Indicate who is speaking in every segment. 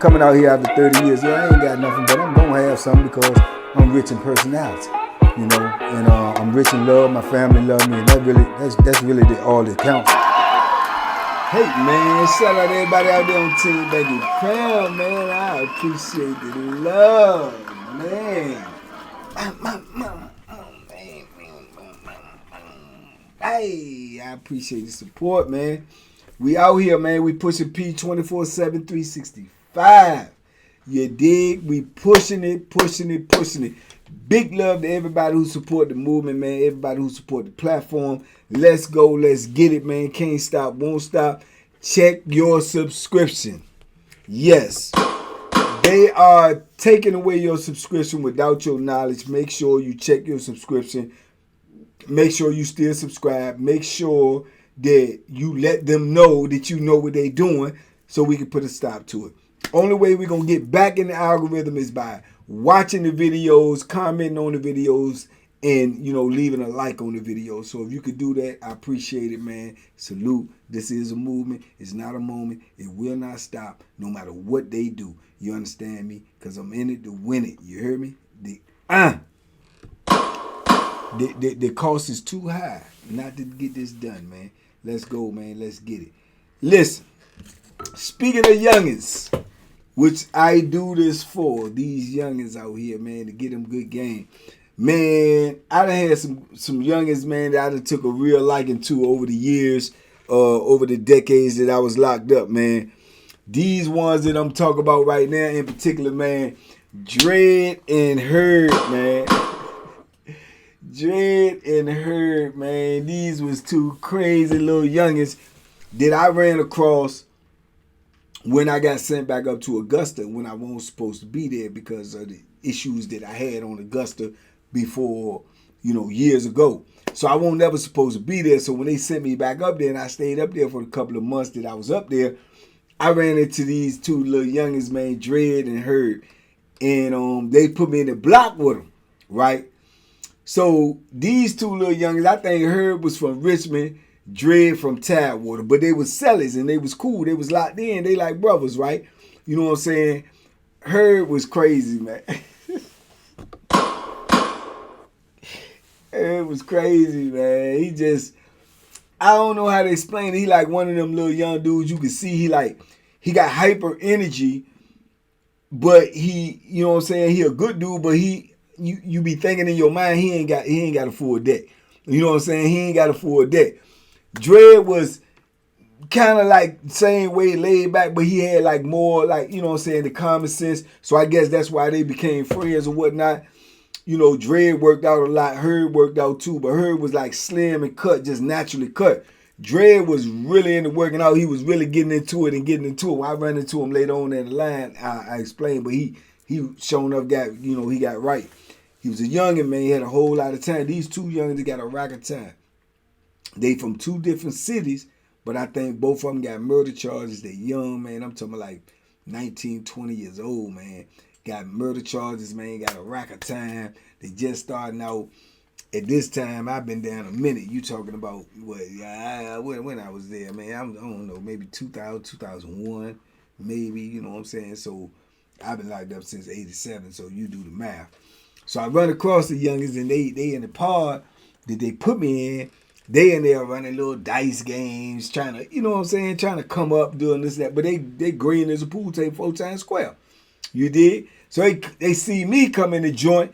Speaker 1: coming out here after 30 years. Yeah, I ain't got nothing, but I'm gonna have something because I'm rich in personality, you know, and I'm rich in love. My family love me, and that's really all that counts. Hey man, shout out to everybody out there on Team Banky Pound, man. I appreciate the love, man. Hey, I appreciate the support, man. We out here, man. We pushing P 24/7, 365. You dig? We pushing it. Big love to everybody who support the movement, man. Everybody who support the platform. Let's go. Let's get it, man. Can't stop, won't stop. Check your subscription. Yes. They are taking away your subscription without your knowledge. Make sure you check your subscription. Make sure you still subscribe. Make sure that you let them know that you know what they're doing so we can put a stop to it. Only way we're going to get back in the algorithm is by watching the videos, commenting on the videos, and, you know, leaving a like on the video. So if you could do that, I appreciate it, man. Salute. This is a movement. It's not a moment. It will not stop no matter what they do. You understand me? Because I'm in it to win it. You hear me? The cost is too high not to get this done, man. Let's go, man. Let's get it. Listen, speaking of youngins, which I do this for, these youngins out here, man, to get them good game. Man, I done had some youngins, man, that I done took a real liking to over the years, over the decades that I was locked up, man. These ones that I'm talking about right now in particular, man, Dread and Herd, man. Dread and Herd, man. These was two crazy little youngins that I ran across when I got sent back up to Augusta when I wasn't supposed to be there because of the issues that I had on Augusta before, you know, years ago. So I wasn't never supposed to be there. So when they sent me back up there and I stayed up there for a couple of months that I was up there, I ran into these two little youngins, man, Dread and Herd. And they put me in the block with them, right? So these two little youngins, I think Herb was from Richmond, Dread from Tidewater, but they was sellers and they was cool. They was locked in. They like brothers, right? You know what I'm saying? Herb was crazy, man. Herb was crazy, man. He just, I don't know how to explain it. He like one of them little young dudes you can see he got hyper energy, but he, you know what I'm saying? He a good dude, but you be thinking in your mind he ain't got a full deck. You know what I'm saying? He ain't got a full deck. Dread was kind of like same way laid back, but he had like more like, you know what I'm saying, the common sense. So I guess that's why they became friends or whatnot. You know, Dread worked out a lot. Herb worked out too, but Herb was like slim and cut, just naturally cut. Dread was really into working out. He was really getting into it. When I ran into him later on in the line, I explained, but he showing up he got right. He was a youngin', man. He had a whole lot of time. These two youngins, they got a rack of time. They from two different cities, but I think both of them got murder charges. They young, man. I'm talking like 19, 20 years old, man. Got murder charges, man. Got a rack of time. They just starting out. At this time, I've been down a minute. You talking about when I was there, man. I don't know, maybe 2000, 2001, maybe, you know what I'm saying? So I've been locked up since 87, so you do the math. So I run across the youngins, and they in the pod that they put me in. They in there running little dice games, trying to, you know what I'm saying, trying to come up, doing this, that. But they green as a pool table 4 times square. You did? So they see me come in the joint.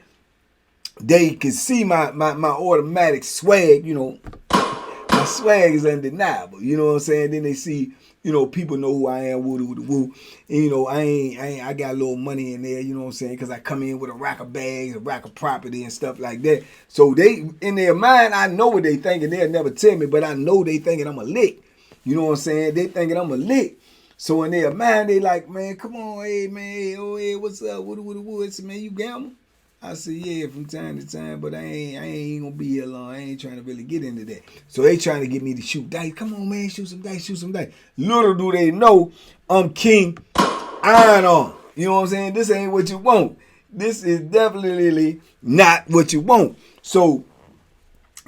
Speaker 1: They can see my automatic swag, you know. My swag is undeniable, you know what I'm saying? Then they see, you know, people know who I am, woo. And, you know, I got a little money in there, you know what I'm saying? Because I come in with a rack of bags, a rack of property and stuff like that. So they, in their mind, I know what they thinking. They'll never tell me, but I know they thinking I'm a lick. You know what I'm saying? They thinking I'm a lick. So in their mind, they like, man, come on, hey, man, oh, hey, what's up? What? I said, man, you gamble? I said, yeah, from time to time, but I ain't gonna be here long. I ain't trying to really get into that. So they trying to get me to shoot dice. Come on, man, shoot some dice. Little do they know, I'm king, iron on. You know what I'm saying? This ain't what you want. This is definitely not what you want. So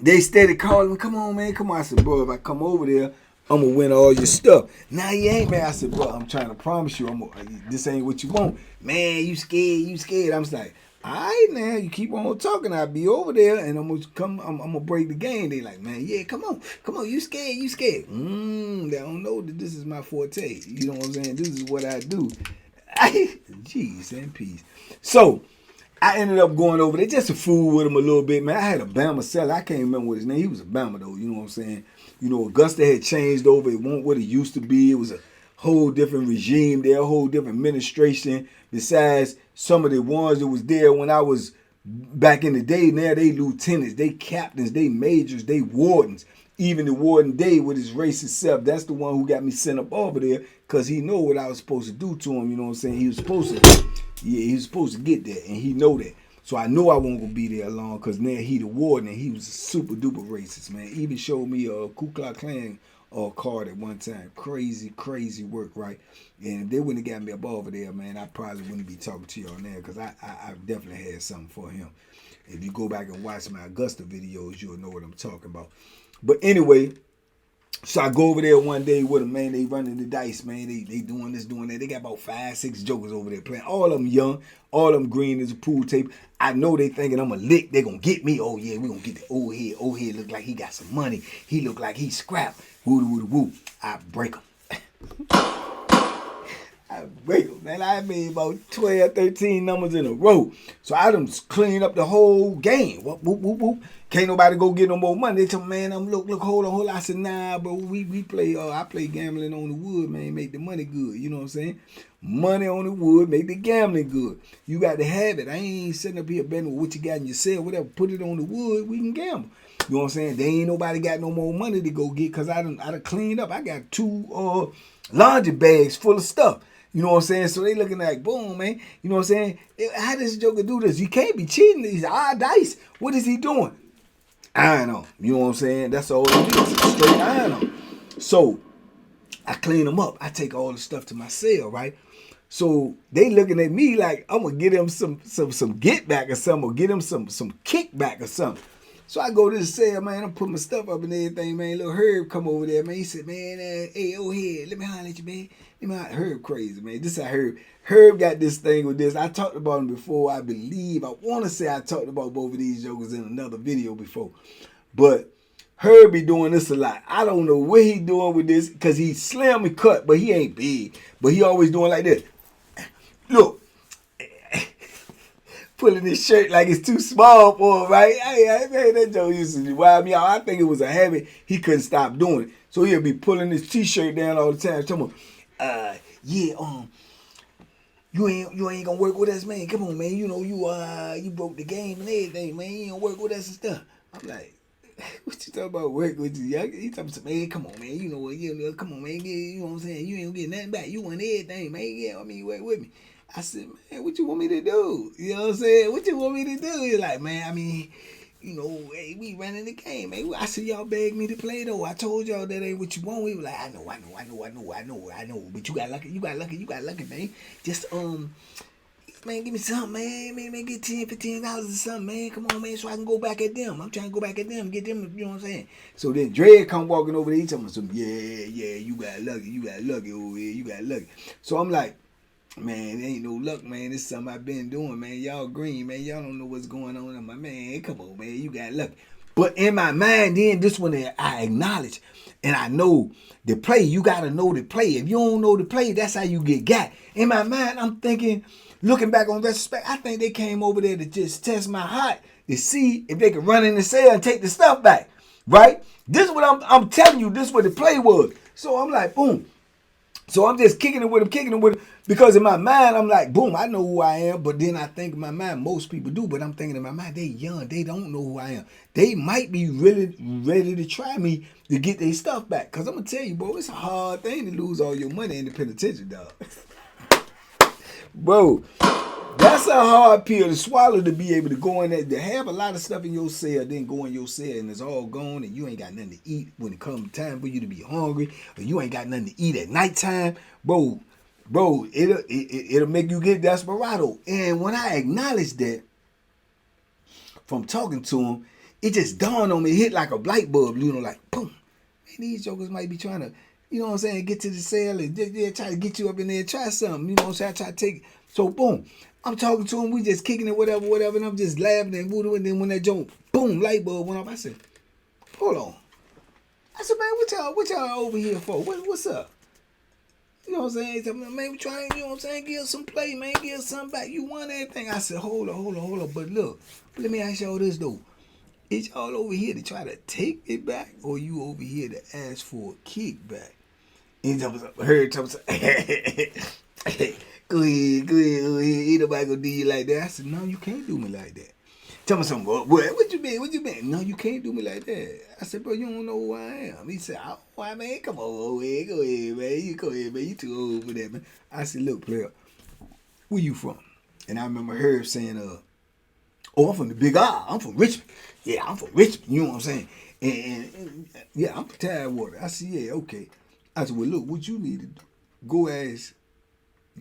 Speaker 1: they steady calling me, come on, man, come on. I said, bro, if I come over there, I'm gonna win all your stuff. Nah, you ain't, man. I said, bro, I'm trying to promise you, this ain't what you want. Man, you scared. I'm just like, all right, now, you keep on talking. I'll be over there, and I'm gonna break the game. They like, man, yeah, come on, you scared. They don't know that this is my forte. You know what I'm saying? This is what I do. Jeez and peace. So, I ended up going over there just to fool with him a little bit, man. I had a Bama seller. I can't remember what his name. He was a Bama, though. You know what I'm saying? You know, Augusta had changed over. It wasn't what it used to be. It was a whole different regime there, a whole different administration. Besides some of the ones that was there when I was back in the day, now they lieutenants, they captains, they majors, they wardens. Even the warden Day with his racist self, that's the one who got me sent up over there because he know what I was supposed to do to him. You know what I'm saying? He was supposed to get there, and he know that. So I know I won't gonna be there long because now he the warden, and he was a super duper racist, man. Even showed me a Ku Klux Klan card at one time. Crazy work, right? And if they wouldn't have got me up over there, man, I probably wouldn't be talking to y'all now because I definitely had something for him. If you go back and watch my Augusta videos, you'll know what I'm talking about. But anyway, so I go over there one day with them, man. They running the dice, man. They doing this, doing that. They got about 5-6 jokers over there playing. All of them young, all of them green as a pool table. I know they thinking I'm a lick. They gonna get me. Oh yeah, we gonna get the old head. Old head look like he got some money. He look like he scrapped. Woo. I break him. I break them, man. I made about 12, 13 numbers in a row. So I done cleaned up the whole game. Whoop. Can't nobody go get no more money. They tell me, man, look, hold on. I said, nah, bro, we play, I play gambling on the wood, man, make the money good. You know what I'm saying? Money on the wood, make the gambling good. You got to have it. I ain't sitting up here betting with what you got in your cell, whatever. Put it on the wood, we can gamble. You know what I'm saying? They ain't nobody got no more money to go get because I done cleaned up. I got 2 laundry bags full of stuff. You know what I'm saying? So they looking like, boom, man. You know what I'm saying? How does this joker do this? He can't be cheating. These odd dice. What is he doing? Iron on. You know what I'm saying? That's all it is. Straight iron on. So I clean them up. I take all the stuff to my cell, right? So they looking at me like I'm gonna get them some get back or something, or get them some kickback or something. So I go to the cell, man. I put my stuff up and everything, man. Little Herb come over there, man. He said, man, hey, old head, let me holler at you, man. Herb crazy, man. This I heard. Herb got this thing with this. I talked about him before, I believe. I want to say I talked about both of these jokers in another video before. But Herb be doing this a lot. I don't know what he doing with this because he slim and cut, but he ain't big. But he always doing like this. Look. Pulling his shirt like it's too small for him, right? Hey, man, that joke used to wild me out. I think it was a habit. He couldn't stop doing it. So he'll be pulling his t-shirt down all the time. Tell him, you ain't gonna work with us, man. Come on, man. You know, you broke the game and everything, man. You ain't gonna work with us and stuff. I'm like, what you talking about work with you? He talking about, man, come on, man. You know, come on, man. You know what I'm saying? You ain't gonna get nothing back. You want everything, man. Yeah, I mean, you work with me. I said, man, what you want me to do? You know what I'm saying? What you want me to do? He's like, man, I mean, you know, hey, we running the game, man. I said, y'all begged me to play, though. I told y'all that ain't what you want. We were like, I know. But you got lucky, man. Just, man, give me something, man. Man, get $10, $15 or something, man. Come on, man, so I can go back at them. I'm trying to go back at them, get them, you know what I'm saying? So then Dre come walking over there. He telling me something, yeah, you got lucky over here. You got lucky. So I'm like, man, ain't no luck, man. This is something I've been doing, man. Y'all green, man. Y'all don't know what's going on. I'm like, man, come on, man. You got lucky. But in my mind, then this one I acknowledge. And I know the play. You got to know the play. If you don't know the play, that's how you get got. In my mind, I'm thinking, looking back on retrospect, I think they came over there to just test my heart to see if they could run in the cell and take the stuff back. Right? This is what I'm telling you. This is what the play was. So I'm like, boom. So I'm just kicking it with him, because in my mind, I'm like, boom, I know who I am. But then I think in my mind, most people do, but I'm thinking in my mind, they young, they don't know who I am. They might be really ready to try me to get their stuff back. Because I'm going to tell you, bro, it's a hard thing to lose all your money in the penitentiary, dog. Bro, that's a hard pill to swallow, to be able to go in there, to have a lot of stuff in your cell, then go in your cell and it's all gone and you ain't got nothing to eat when it comes time for you to be hungry, or you ain't got nothing to eat at nighttime. Bro, it'll make you get desperado. And when I acknowledged that from talking to him, it just dawned on me, it hit like a light bulb, you know, like, boom. these jokers might be trying to, you know what I'm saying, get to the cell and they try to get you up in there, try something, you know what I'm saying, I try to take, so boom, I'm talking to him, we just kicking it, whatever, and I'm just laughing and woo, and then when that joke, boom, light bulb went off, I said, hold on. I said, man, what y'all over here for? What's up? You know what I'm saying? Man, we trying, you know what I'm saying, give us some play, man, give us something back. You won everything. I said, hold on. But look, let me ask y'all this, though. Is y'all over here to try to take it back, or you over here to ask for a kickback? And I heard Thomas say, go ahead. Ain't nobody gonna do you like that. I said, no, you can't do me like that. Tell me something, what you mean? No, you can't do me like that. I said, bro, you don't know who I am. He said, oh, why, man, come on, go ahead, man. You too old for that, man. I said, look, player, where you from? And I remember her saying, oh, I'm from the Big R. I'm from Richmond. Yeah, I'm from Richmond. You know what I'm saying? And yeah, I'm from Tidewater. I said, yeah, okay. I said, well, look, what you need to do, go ask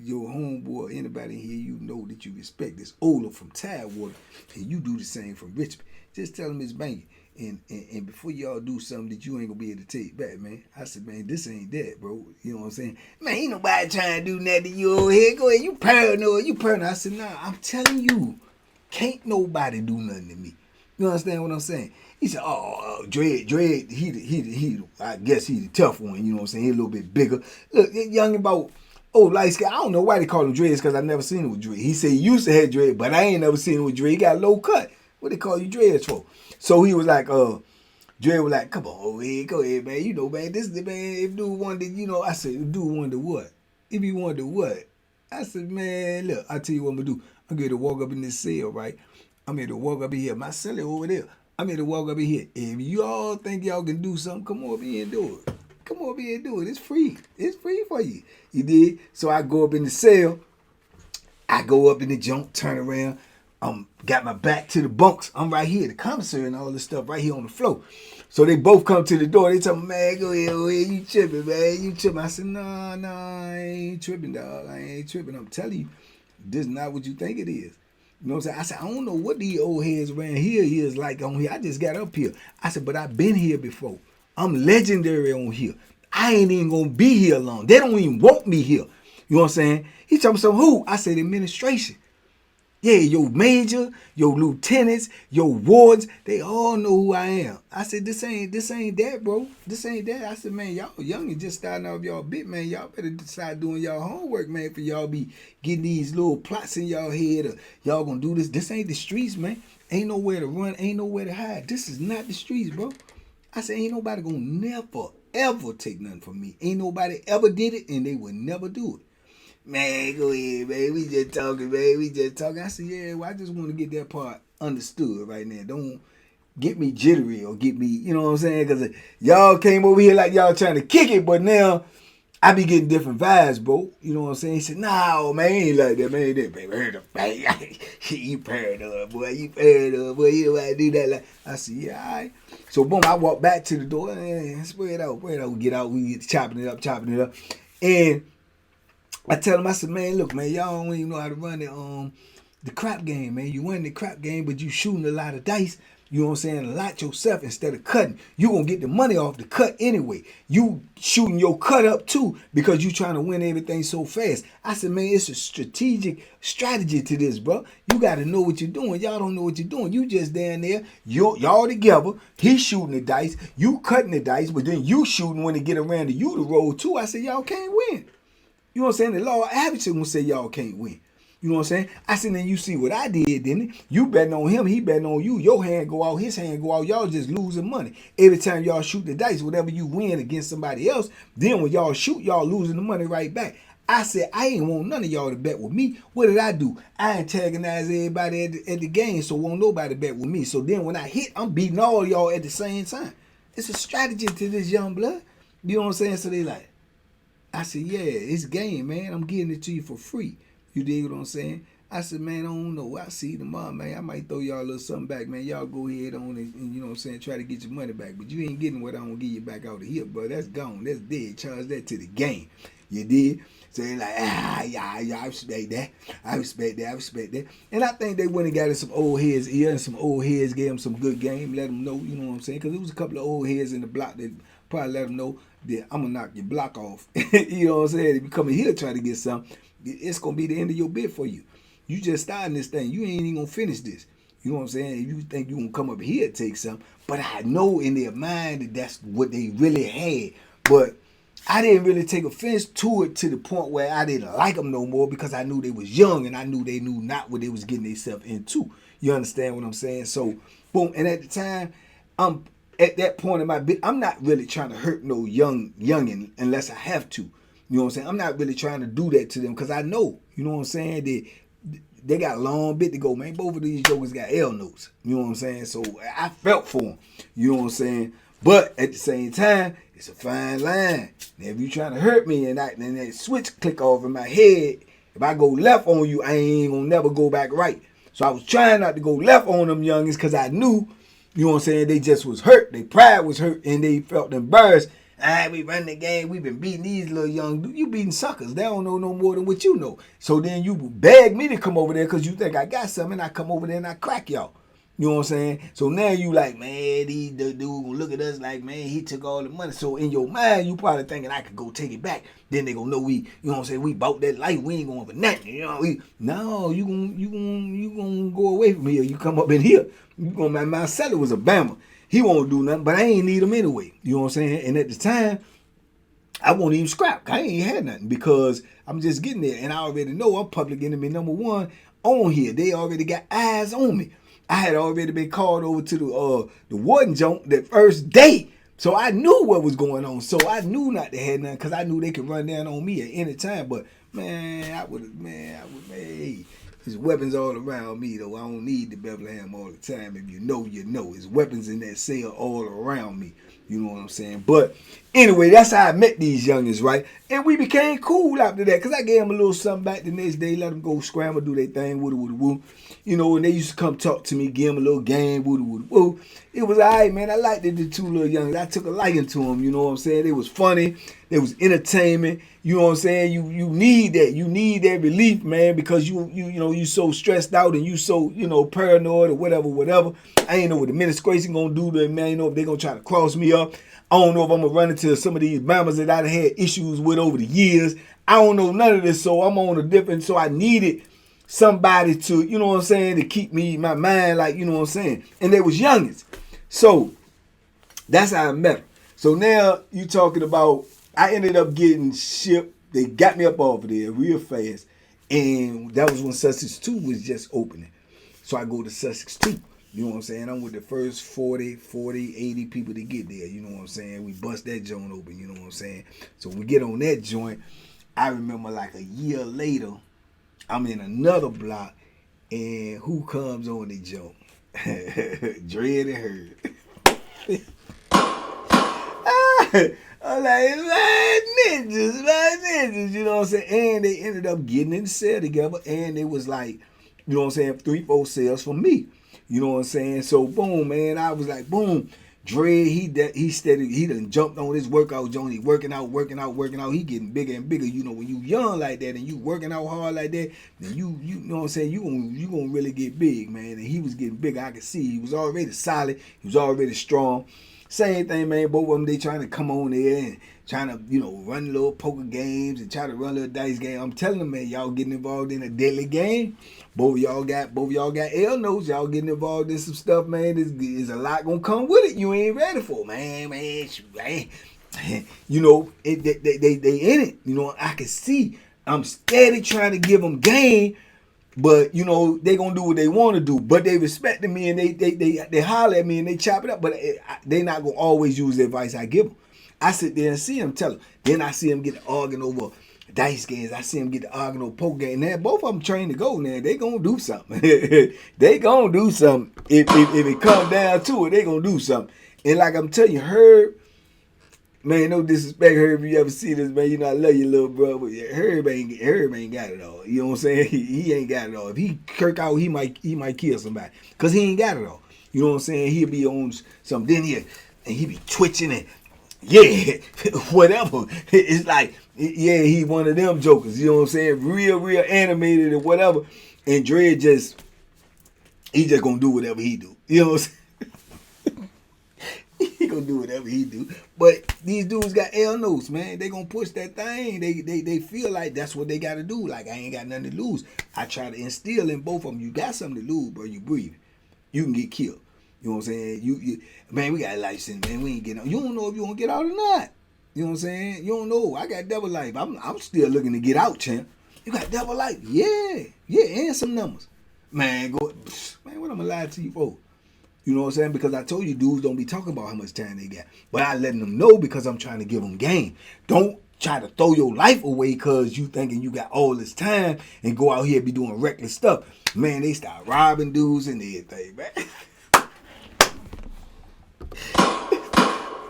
Speaker 1: your homeboy, anybody in here you know that you respect this older from Tidewater, and you do the same from Richmond. Just tell them it's Banky. And before y'all do something that you ain't gonna be able to take back, man. I said, man, this ain't that, bro. You know what I'm saying? Man, ain't nobody trying to do nothing to you over here. Go ahead, you paranoid. I said, nah, I'm telling you, can't nobody do nothing to me. You understand what I'm saying? He said, oh, Dread, he, I guess he the tough one, you know what I'm saying? He a little bit bigger. Look, young about, light skin. I don't know why they call him dreads, because I never seen him with dread. He said he used to have dread, but I ain't never seen him with dread. He got low cut. What they call you dreads for? So he was like, Dread was like, come on, go ahead, man. You know, man, this is the man, if dude wanted, you know, I said, dude wanted what? If he wanted what? I said, man, look, I tell you what I'm going to do. I'm going to walk up in this cell, right? I'm going to walk up in here. My cell is over there. I'm going to walk up in here. If y'all think y'all can do something, come on up here and do it. Come on up here and do it. It's free. It's free for you. You did? So I go up in the cell. I go up in the junk, turn around. Got my back to the bunks. I'm right here, the commissary and all this stuff right here on the floor. So they both come to the door. They tell me, man, go ahead, you tripping, man. You tripping. I said, no, I ain't tripping, dog. I ain't tripping. I'm telling you, this is not what you think it is. You know what I'm saying? I said, I don't know what these old heads around here is like on here. I just got up here. I said, but I've been here before. I'm legendary on here. I ain't even going to be here long. They don't even want me here. You know what I'm saying? He told me, so who? I said, administration. Yeah, your major, your lieutenants, your wards, they all know who I am. I said, this ain't that, bro. This ain't that. I said, man, y'all young and just starting off y'all bit, man. Y'all better start doing y'all homework, man, for y'all be getting these little plots in y'all head or y'all gonna do this. This ain't the streets, man. Ain't nowhere to run, ain't nowhere to hide. This is not the streets, bro. I said, ain't nobody gonna never, ever take nothing from me. Ain't nobody ever did it, and they would never do it. Man, go ahead, man. We just talking, man. I said, yeah, well, I just want to get that part understood right now. Don't get me jittery or get me, you know what I'm saying? Because y'all came over here like y'all trying to kick it, but now I be getting different vibes, bro. You know what I'm saying? He said, no, man, ain't like that, man. That baby, you paranoid, boy. You know why I do that. Like, I said, yeah, all right. So, boom, I walk back to the door and spread out. We get out. We get chopping it up. And I tell him, I said, man, look, man, y'all don't even know how to run the crap game, man. You win the crap game, but you shooting a lot of dice, you know what I'm saying, a lot yourself instead of cutting. You going to get the money off the cut anyway. You shooting your cut up too because you trying to win everything so fast. I said, man, it's a strategy to this, bro. You got to know what you're doing. Y'all don't know what you're doing. You just down there, y'all together. He shooting the dice. You cutting the dice, but then you shooting when it get around to you to roll too. I said, y'all can't win. You know what I'm saying? The law of averages gonna say y'all can't win. You know what I'm saying? I said, then you see what I did, didn't it? You betting on him, he betting on you. Your hand go out, his hand go out. Y'all just losing money. Every time y'all shoot the dice, whatever you win against somebody else, then when y'all shoot, y'all losing the money right back. I said, I ain't want none of y'all to bet with me. What did I do? I antagonize everybody at the game, so won't nobody bet with me. So then when I hit, I'm beating all y'all at the same time. It's a strategy to this young blood. You know what I'm saying? So they like, I said, yeah, it's game, man. I'm giving it to you for free. You dig what I'm saying? I said, man, I don't know. I see you tomorrow, man. I might throw y'all a little something back, man. Y'all go ahead on and you know what I'm saying, try to get your money back. But you ain't getting what I don't give you back out of here, bro. That's gone. That's dead. Charge that to the game. You did? So they like, yeah, I respect that. I respect that. And I think they went and got in some old heads ear, and some old heads gave them some good game, let them know, you know what I'm saying? Because there was a couple of old heads in the block that probably let them know that I'm going to knock your block off. You know what I'm saying? If you come in here trying to get something, it's going to be the end of your bid for you. You just starting this thing. You ain't even going to finish this. You know what I'm saying? You think you going to come up here and take something. But I know in their mind that that's what they really had. But I didn't really take offense to it to the point where I didn't like them no more because I knew they was young and I knew they knew not what they was getting themselves into. You understand what I'm saying? So, boom. And at the time, I'm at that point in my bit, I'm not really trying to hurt no youngin unless I have to. You know what I'm saying? I'm not really trying to do that to them because I know, you know what I'm saying, that they got a long bit to go, man. Both of these jokers got L notes. You know what I'm saying? So I felt for them. You know what I'm saying? But at the same time, it's a fine line. Now, if you trying to hurt me and that switch click off in my head, if I go left on you, I ain't gonna never go back right. So I was trying not to go left on them youngins because I knew, you know what I'm saying, they just was hurt. Their pride was hurt and they felt embarrassed. We run the game. We been beating these little young dudes. You beating suckers. They don't know no more than what you know. So then you beg me to come over there because you think I got something. I come over there and I crack y'all. You know what I'm saying? So now you like, man, the dude gonna look at us like, man, he took all the money. So in your mind, you probably thinking I could go take it back. Then they gonna know we, you know what I'm saying, we bought that life. We ain't going for nothing. You know, no, you gonna go away from here. You come up in here. You gonna, my seller was a Bama. He won't do nothing, but I ain't need him anyway. You know what I'm saying? And at the time, I won't even scrap. I ain't had nothing because I'm just getting there. And I already know I'm public enemy number one on here. They already got eyes on me. I had already been called over to the warden jump that first day. So I knew what was going on. So I knew not to have nothing because I knew they could run down on me at any time. But, man, hey, there's weapons all around me, though. I don't need the Bethlehem all the time. If you know, you know. There's weapons in that cell all around me. You know what I'm saying? But anyway, that's how I met these youngins, right? And we became cool after that because I gave them a little something back the next day, let them go scramble, do their thing, woo. You know, and they used to come talk to me, give them a little game, woo. It was all right, man. I liked the two little youngins. I took a liking to them, you know what I'm saying? It was funny. It was entertainment. You know what I'm saying? You need that. You need that relief, man, because you so stressed out and you so, paranoid or whatever. I ain't know what the administration gonna do to them, man. I ain't know if they gonna try to cross me up. I don't know if I'm gonna run into some of these mamas that I've had issues with over the years. I don't know none of this, so I'm on a different, so I needed somebody to, you know what I'm saying, to keep me, my mind, like, you know what I'm saying. And they was youngins. So that's how I met them. So now you talking about, I ended up getting shipped. They got me up off of there real fast. And that was when Sussex 2 was just opening. So I go to Sussex 2. You know what I'm saying? I'm with the first 40, 80 people to get there. You know what I'm saying? We bust that joint open. You know what I'm saying? So when we get on that joint, I remember like a year later, I'm in another block, and who comes on the joint? Dread and Herd. I'm like, my ninjas, you know what I'm saying? And they ended up getting in the cell together, and it was like, you know what I'm saying, 3-4 cells for me. You know what I'm saying? So, boom, man, I was like, boom. Dre, he done jumped on his workout joint. He working out. He getting bigger and bigger. You know, when you young like that and you working out hard like that, then you know what I'm saying, you gonna really get big, man. And he was getting bigger. I could see he was already solid. He was already strong. Same thing, man. Both of them, they trying to come on there and trying to, run little poker games and try to run little dice game. I'm telling them, man, y'all getting involved in a deadly game. Both of y'all got L notes. Y'all getting involved in some stuff, man. There's a lot gonna come with it. You ain't ready for, man. You know, they in it. You know, I can see. I'm steady trying to give them game. But, they going to do what they want to do. But they respecting me and they holler at me and they chop it up. But they not going to always use the advice I give them. I sit there and see them tell them. Then I see them get the arguing over dice games. I see them get the arguing over poker game. Now, both of them trained to go now. They going to do something. They going to do something. If it comes down to it, they going to do something. And like I'm telling you, Herb, man, no disrespect, Herb, if you ever see this, man, I love you, little bro, but Herb ain't got it all. You know what I'm saying? He ain't got it all. If he kirk out, he might kill somebody. Because he ain't got it all. You know what I'm saying? He'll be on some, then he be twitching and yeah, whatever. It's like, yeah, he one of them jokers. You know what I'm saying? Real animated or whatever. And Dre he just gonna do whatever he do. You know what I'm saying? He gonna do whatever he do. But these dudes got L notes, man. They gonna push that thing. They feel like that's what they gotta do. Like, I ain't got nothing to lose. I try to instill in both of them. You got something to lose, bro. You breathe. You can get killed. You know what I'm saying? Man, we got a life sentence, man. We ain't getting out. You don't know if you gonna get out or not. You know what I'm saying? You don't know. I got double life. I'm still looking to get out, champ. You got double life. Yeah, and some numbers. Man, what I'm gonna lie to you for? You know what I'm saying? Because I told you dudes don't be talking about how much time they got. But I letting them know because I'm trying to give them game. Don't try to throw your life away because you thinking you got all this time and go out here and be doing reckless stuff. Man, they start robbing dudes and everything, man.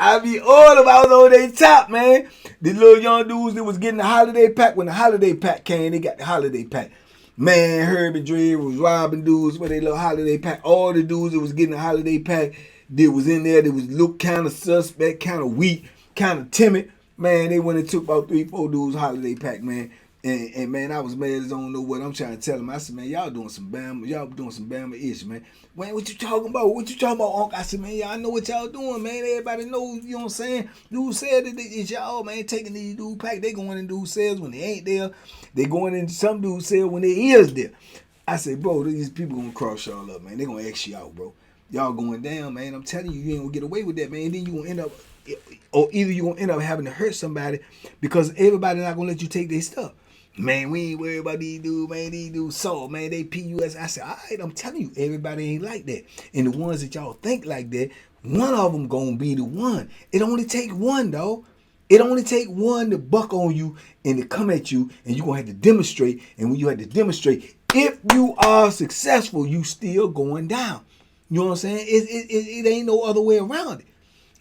Speaker 1: I be all about on they top, man. The little young dudes that was getting the holiday pack. When the holiday pack came, they got the holiday pack. Man, Herb and Dre was robbing dudes with their little holiday pack. All the dudes that was getting the holiday pack that was in there, that was look kind of suspect, kind of weak, kind of timid. Man, they went and took about 3-4 dudes holiday pack, man. And man, I was mad as I don't know what I'm trying to tell them. I said, man, y'all doing some Bama ish, man. Man, what you talking about? What you talking about, Unc? I said, man, y'all know what y'all doing, man. Everybody knows, you know what I'm saying? Dude said that it's y'all, man, taking these dude pack. They going in dude sales when they ain't there. They going in some dude sale when they is there. I said, bro, these people gonna cross y'all up, man. They gonna X you out, bro. Y'all going down, man. I'm telling you, you ain't gonna get away with that, man. Then you gonna end up, or either you gonna end up having to hurt somebody because everybody not gonna let you take their stuff. Man, we ain't worried about these dudes, man. These dudes sold, man. They PUS. I said, all right, I'm telling you, everybody ain't like that. And the ones that y'all think like that, one of them gonna be the one. It only take one, though. It only take one to buck on you and to come at you, and you gonna have to demonstrate. And when you have to demonstrate, if you are successful, you still going down. You know what I'm saying? It ain't no other way around it.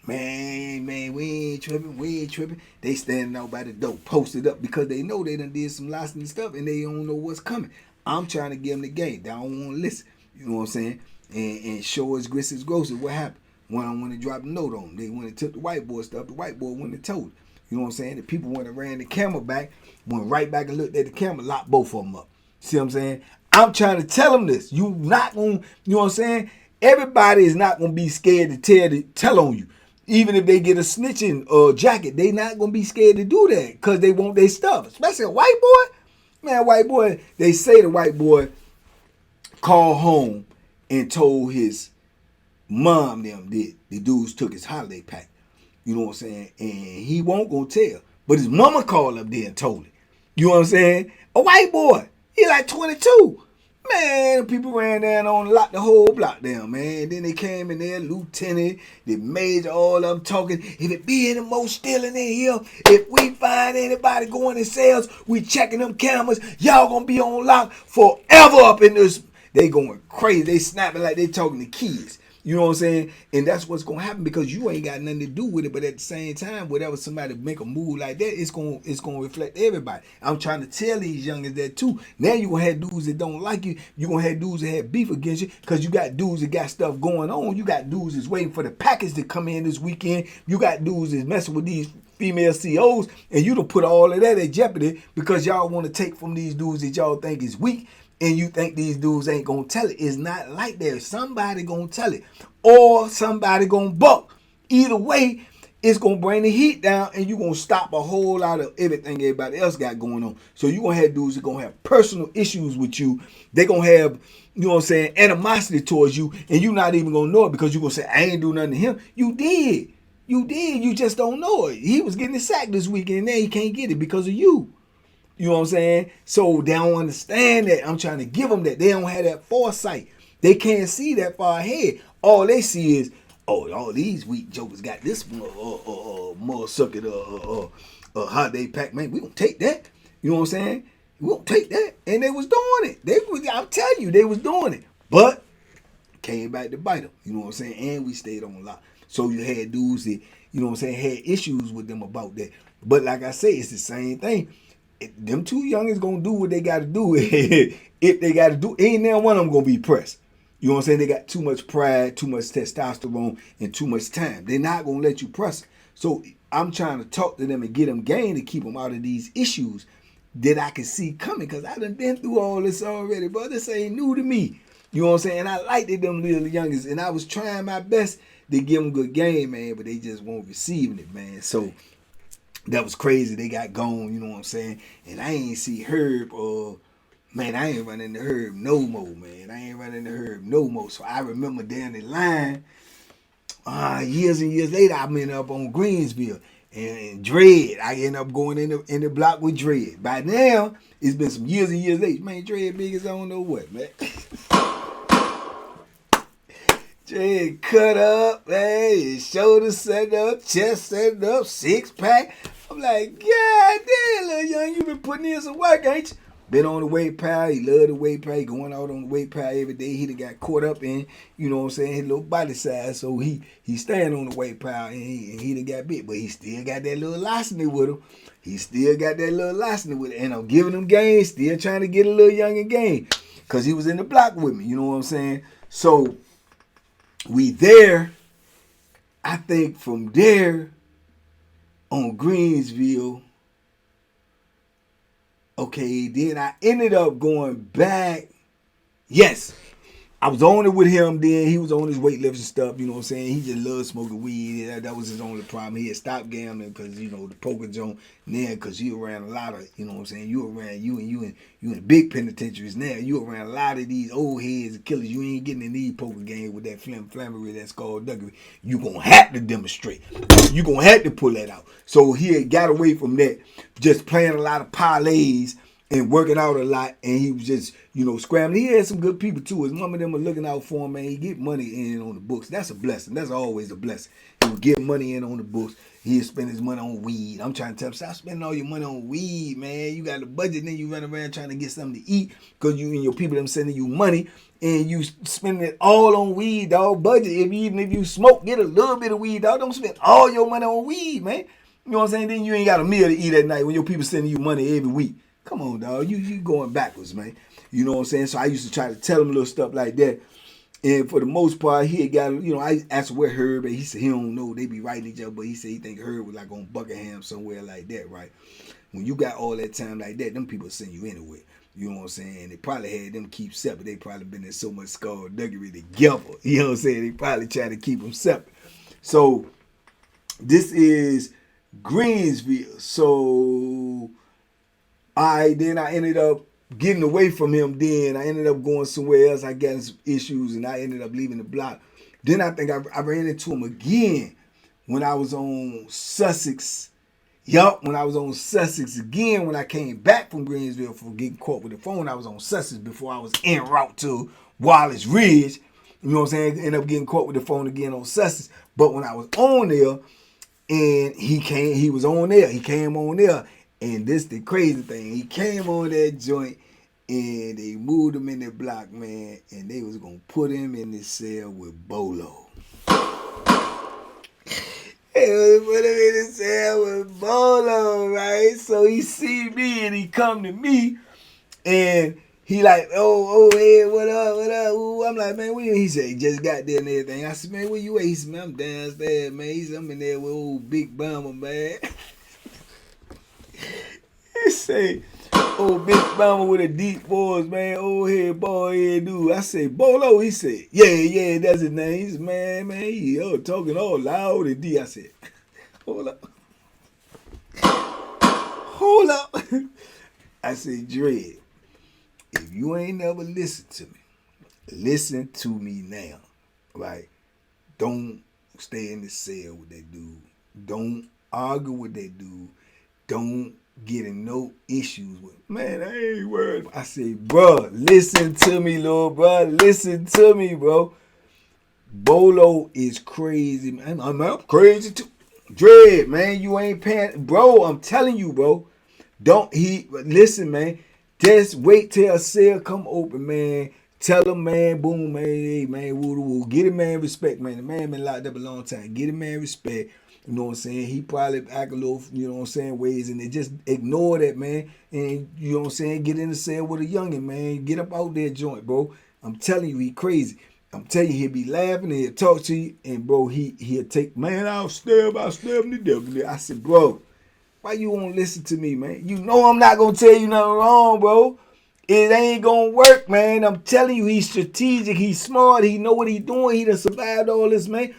Speaker 1: Man, we ain't tripping. They standing out by the door, posted up because they know they done did some licensing stuff and they don't know what's coming. I'm trying to give them the game. They don't want to listen. You know what I'm saying? And show us grits is gross. What happened? One I went to drop a note on them. They went and took the white boy stuff. The white boy went and told them. You know what I'm saying? The people went and ran the camera back, went right back and looked at the camera, locked both of them up. See what I'm saying? I'm trying to tell them this. You not gonna, you know what I'm saying? Everybody is not gonna be scared to tell on you. Even if they get a snitching jacket, they not gonna be scared to do that because they want their stuff. Especially a white boy. Man, white boy, they say the white boy called home and told his mom them that the dudes took his holiday pack. You know what I'm saying? And he won't go tell. But his mama called up there and told him. You know what I'm saying? A white boy. He like 22. Man, people ran down on locked the whole block down, man. Then they came in there, lieutenant, the major, all of them talking. If it be any more stealing in here, if we find anybody going in sales, we checking them cameras. Y'all gonna be on lock forever up in this. They going crazy. They snapping like they talking to kids. You know what I'm saying? And that's what's gonna happen because you ain't got nothing to do with it. But at the same time, whatever somebody make a move like that, it's gonna reflect everybody. I'm trying to tell these youngins that too. Now you gonna have dudes that don't like you. You gonna have dudes that have beef against you because you got dudes that got stuff going on. You got dudes that's waiting for the package to come in this weekend. You got dudes that's messing with these female COs, and you don't put all of that at jeopardy because y'all want to take from these dudes that y'all think is weak. And you think these dudes ain't gonna tell it. It's not like that. Somebody gonna tell it. Or somebody gonna buck. Either way, it's gonna bring the heat down and you're gonna stop a whole lot of everything everybody else got going on. So you're gonna have dudes that gonna have personal issues with you. They gonna have, you know what I'm saying, animosity towards you, and you're not even gonna know it because you're gonna say, I ain't do nothing to him. You did. You just don't know it. He was getting his sack this weekend and now he can't get it because of you. You know what I'm saying? So they don't understand that. I'm trying to give them that. They don't have that foresight. They can't see that far ahead. All they see is, oh, all these weak jokers got this more sucker holiday pack. Man, we gonna take that. You know what I'm saying? We gonna take that. And they was doing it. I'm telling you, they was doing it. But came back to bite them. You know what I'm saying? And we stayed on lock. So you had dudes that, you know what I'm saying, had issues with them about that. But like I say, it's the same thing. Them two youngins gonna do what they gotta do. If they gotta do, ain't now one of them gonna be pressed. You know what I'm saying? They got too much pride, too much testosterone, and too much time. They're not gonna let you press. So I'm trying to talk to them and get them game to keep them out of these issues that I can see coming, because I done been through all this already, but this ain't new to me. You know what I'm saying? And I liked it, them little youngins, and I was trying my best to give them good game, man, but they just won't receiving it, man. So that was crazy. They got gone, you know what I'm saying? And I ain't see Herb, man, I ain't running the Herb no more, man. I ain't running the Herb no more. So I remember down the line, years and years later, I'm ended up on Greensville. And Dread, I end up going in the block with Dread. By now, it's been some years and years later. Man, Dread big as I don't know what, man. Dread cut up, man, his shoulders set up, chest set up, 6-pack. I'm like, God damn, little young, you been putting in some work, ain't you? Been on the weight pile, he loved the weight pile, he going out on the weight pile every day. He done got caught up in, you know what I'm saying, his little body size. So he staying on the weight pile and he done got bit, but he still got that little larceny with him. And I'm giving him game, still trying to get a little young in game. Cause he was in the block with me, you know what I'm saying? So we there, I think from there on Greensville. Okay, then I ended up going back. Yes, I was on it with him then. He was on his weightlifting stuff, you know what I'm saying? He just loved smoking weed. That was his only problem. He had stopped gambling because, you know, the poker joint now, because you around a lot of, you know what I'm saying? You in big penitentiaries now. You around a lot of these old heads and killers. You ain't getting in these poker games with that flammery, that skullduggery. You gonna have to demonstrate. You gonna have to pull that out. So he had got away from that, just playing a lot of parlays and working out a lot, and he was just, you know, scrambling. He had some good people too. His mom and them were looking out for him, man. He get money in on the books. That's a blessing. That's always a blessing. He would get money in on the books. He'd spend his money on weed. I'm trying to tell him, stop spending all your money on weed, man. You got a budget, then you run around trying to get something to eat because you and your people them sending you money, and you spending it all on weed, dog. Budget. Even if you smoke, get a little bit of weed, dog. Don't spend all your money on weed, man. You know what I'm saying? Then you ain't got a meal to eat at night when your people sending you money every week. Come on, dog. You going backwards, man. You know what I'm saying? So I used to try to tell him little stuff like that. And for the most part, he had got, you know, I asked where Herb, and he said he don't know. They be writing each other, but he said he think Herb was like on Buckingham somewhere like that, right? When you got all that time like that, them people send you anywhere. You know what I'm saying? And they probably had them keep separate. They probably been in so much skullduggery together. You know what I'm saying? They probably try to keep them separate. So this is Greensville. So then I ended up getting away from him. Then I ended up going somewhere else. I got some issues, and I ended up leaving the block. Then I think I ran into him again when I was on Sussex. When I was on Sussex again, when I came back from Greensville for getting caught with the phone, I was on Sussex before I was en route to Wallace Ridge. You know what I'm saying? Ended up getting caught with the phone again on Sussex. But when I was on there, and he came on there. And this the crazy thing. He came on that joint, and they moved him in the block, man, and they was going to put him in the cell with Bolo. They was put him in the cell with Bolo, right? So he see me, and he come to me, and he like, hey, what up? Ooh, I'm like, man, where you? He said, he just got there and everything. I said, man, where you at? He said, man, I'm downstairs, man. He said, I'm in there with old Big Bama, man. He say, oh, Big Mama with a deep voice, man. Old head, bald head dude. I say, Bolo. He said, yeah, that's his name. He said, man, he talking all loud and deep. I said, hold up. I said, Dread, if you ain't never listened to me, listen to me now, right? Don't stay in the cell with that dude. Don't argue with that dude. Don't get in no issues with him. Man, I ain't worried. I say, bro, listen to me, little bro. Listen to me, bro. Bolo is crazy, man. I'm crazy too. Dread, man, you ain't paying. Bro, I'm telling you, bro. Listen, man. Just wait till a cell come open, man. Tell him, man, boom, man, hey, man, woo. Get a man respect, man. The man been locked up a long time. Get a man respect. You know what I'm saying? He probably act a little, you know what I'm saying, ways, and they just ignore that, man. And, you know what I'm saying, get in the cell with a youngin', man. Get up out there joint, bro. I'm telling you, he crazy. I'm telling you, he'll be laughing and he'll talk to you, and bro, he'll take, man, I'll stab him to death. I said, bro, why you won't listen to me, man? You know I'm not gonna tell you nothing wrong, bro. It ain't gonna work, man. I'm telling you, he's strategic, he's smart, he know what he's doing, he done survived all this, man.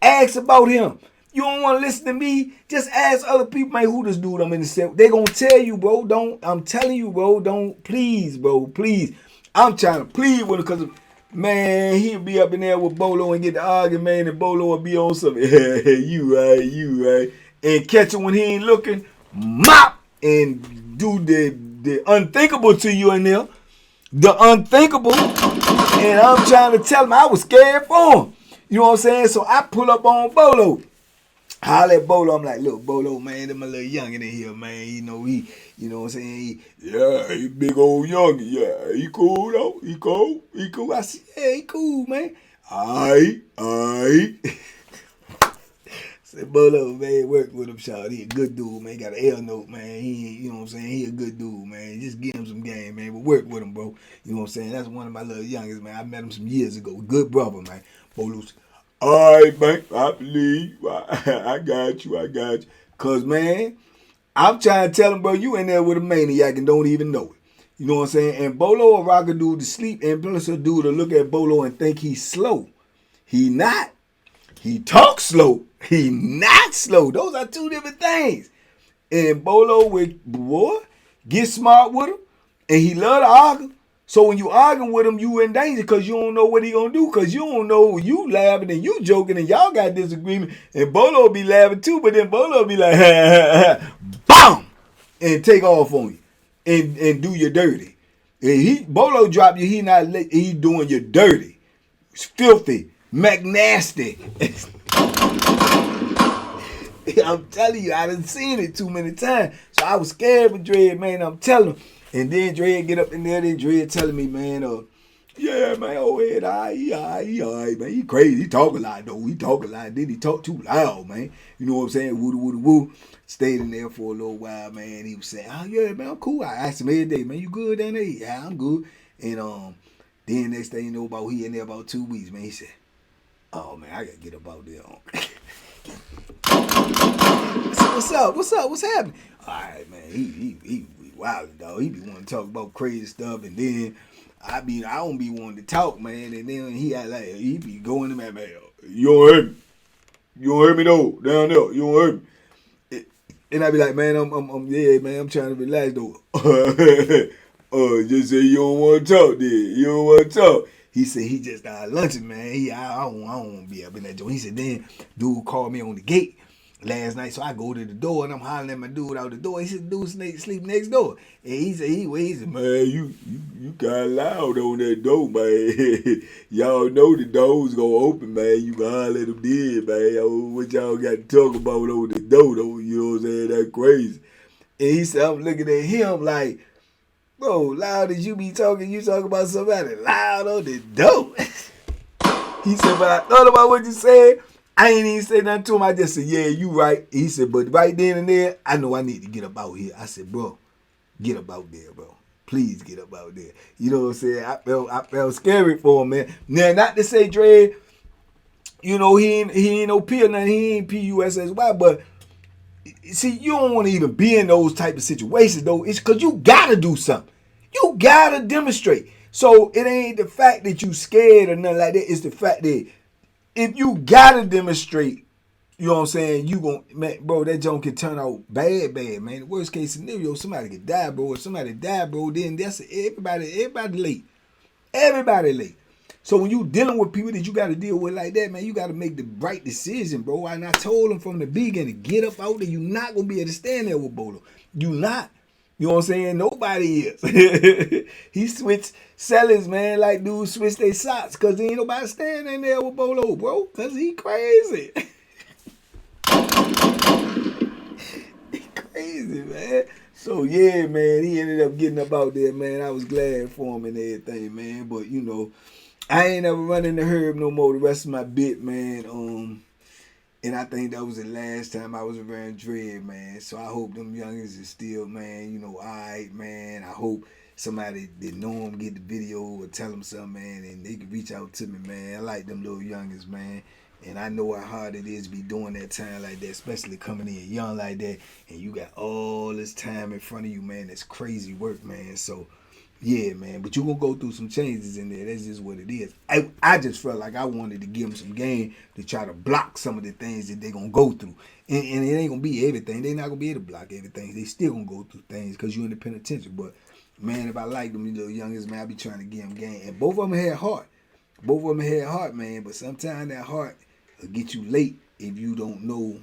Speaker 1: Ask about him. You don't want to listen to me? Just ask other people, man, who this dude I'm in the set. They gonna tell you, bro. I'm telling you, bro. Don't, please, bro, please. I'm trying to plead with him because, man, he'll be up in there with Bolo and get the argument, man, and Bolo will be on something. You right. And catch him when he ain't looking, mop, and do the unthinkable to you in there. The unthinkable. And I'm trying to tell him I was scared for him. You know what I'm saying? So I pull up on Bolo. Holler at Bolo. I'm like, look, Bolo, man, them a little youngin' in here, man. You know, you know what I'm saying? He big old youngin'. Yeah, he cool, though. He cool. I said, yeah, he cool, man. Aight. Said, Bolo, man, work with him, Shaw. He a good dude, man. He got an L note, man. You know what I'm saying? He a good dude, man. Just give him some game, man. But work with him, bro. You know what I'm saying? That's one of my little youngest, man. I met him some years ago. Good brother, man. Bolo's, all right, man, I believe. I got you. Because, man, I'm trying to tell him, bro, you in there with a maniac and don't even know it. You know what I'm saying? And Bolo will rock a dude to sleep, and plus a dude to look at Bolo and think he's slow. He not. He talks slow. He not slow. Those are two different things. And Bolo with, boy, get smart with him, and he love to argue. So when you arguing with him, you in danger because you don't know what he gonna do, because you don't know, you laughing and you joking and y'all got disagreement, and Bolo be laughing too, but then Bolo be like, BAM! And take off on you and do you dirty. And Bolo drop you, he doing you dirty. It's filthy, McNasty. I'm telling you, I done seen it too many times. So I was scared for Dread, man. I'm telling him. And then Dread get up in there, then Dread telling me, man, yeah, man, he all right, man. He crazy. He talk a lot, though. Then he talk too loud, man. You know what I'm saying? Woo. Stayed in there for a little while, man. He was saying, oh, yeah, man, I'm cool. I asked him every day, man, you good down there? Yeah, I'm good. And then next thing you know, he in there about 2 weeks, man. He said, oh, man, I got to get up out there. I said, what's up? What's happening? All right, man, he wild, dog. He be wanting to talk about crazy stuff, and then I don't be wanting to talk, man. And then he be going to me, man. You don't hurt me. You don't hurt me though. Down there, you don't hurt me. And I be like, man, yeah, man, I'm trying to relax though. Just say you don't want to talk, then. You don't want to talk. He said he just started lunching, man. I don't want to be up in that joint. He said then dude called me on the gate last night, so I go to the door and I'm hollering at my dude out the door. He said, dude sleep next door. And he said, man, you kind of loud on that door, man. Y'all know the door's gonna open, man. You can holler at them dead, man. What y'all got to talk about on the door, though? You know what I'm saying? That's crazy. And he said, I'm looking at him like, bro, loud as you be talking, you talk about somebody loud on the door. He said, but I thought about what you said. I ain't even say nothing to him. I just said, yeah, you right. He said, but right then and there, I know I need to get up out here. I said, bro, get up out there, bro. Please get up out there. You know what I'm saying? I felt scary for him, man. Now, not to say Dre, you know, he ain't no P or nothing. He ain't P-U-S-S-Y, but see, you don't want to even be in those type of situations, though. It's because you got to do something. You got to demonstrate. So it ain't the fact that you scared or nothing like that. It's the fact that if you gotta demonstrate, you know what I'm saying, you gon', man, bro, that joint can turn out bad, man. The worst case scenario, somebody could die, bro. If somebody die, bro, then that's everybody late. Everybody late. So when you dealing with people that you gotta deal with like that, man, you gotta make the right decision, bro. And I told him from the beginning, get up out there. You not gonna be able to stand there with Bolo. You not. You know what I'm saying? Nobody is. He switched sellers, man, like dudes switch their socks, because there ain't nobody standing there with Bolo, bro, because he crazy. He crazy, man. So, yeah, man, he ended up getting up out there, man. I was glad for him and everything, man. But, you know, I ain't ever running the herb no more the rest of my bit, man. And I think that was the last time I was around Dread, man. So I hope them youngins is still, man, you know, all right, man. I hope somebody that know him get the video or tell him something, man, and they can reach out to me, man. I like them little youngins, man. And I know how hard it is to be doing that time like that, especially coming in young like that. And you got all this time in front of you, man. That's crazy work, man. So, yeah, man. But you're going to go through some changes in there. That's just what it is. I just felt like I wanted to give them some game to try to block some of the things that they're going to go through. And it ain't going to be everything. They're not going to be able to block everything. They still going to go through things because you're in the penitentiary. But, man, if I like them little youngins, man, I be trying to give them game. And both of them had heart. Both of them had heart, man. But sometimes that heart will get you late if you don't know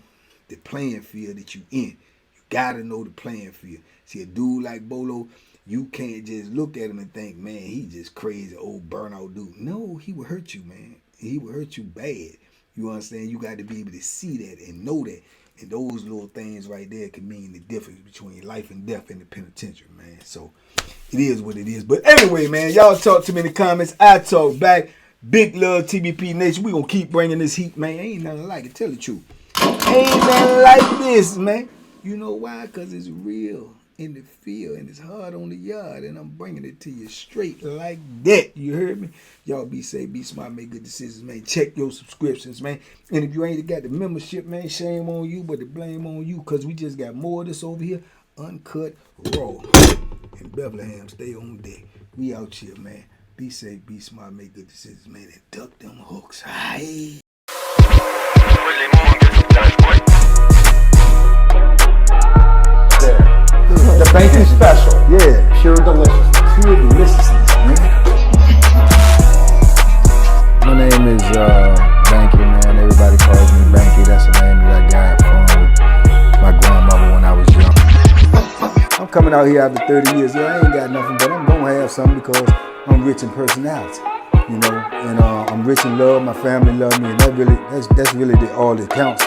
Speaker 1: the playing field that you in. You gotta know the playing field. See, a dude like Bolo, you can't just look at him and think, man, he just crazy old burnout dude. No, he will hurt you, man. He will hurt you bad. You understand? You got to be able to see that and know that. And those little things right there can mean the difference between life and death in the penitentiary, man. So it is what it is. But anyway, man, y'all talk to me in the comments. I talk back. Big love, TBP Nation. We gonna keep bringing this heat, man. Ain't nothing like it. Tell the truth. Ain't nothing like this, man. You know why? Because it's real in the field and it's hard on the yard. And I'm bringing it to you straight like that. You heard me? Y'all be safe, be smart, make good decisions, man. Check your subscriptions, man. And if you ain't got the membership, man, shame on you, but the blame on you. Because we just got more of this over here. Uncut, raw. In Bethlehem, stay on deck. We out here, man. Be safe, be smart, make good decisions, man, and duck them hooks. Aye.
Speaker 2: The banky special.
Speaker 1: Yeah.
Speaker 2: Pure deliciousness.
Speaker 1: Pure deliciousness, man.
Speaker 3: My name is Banky, man. Everybody calls me Banky. That's the name that I got from my grandmother when I was young. I'm coming out here after 30 years. Yeah, I ain't got nothing, but I'm going to have something because I'm rich in personality, you know, and I'm rich in love. My family love me, and that's really all that counts.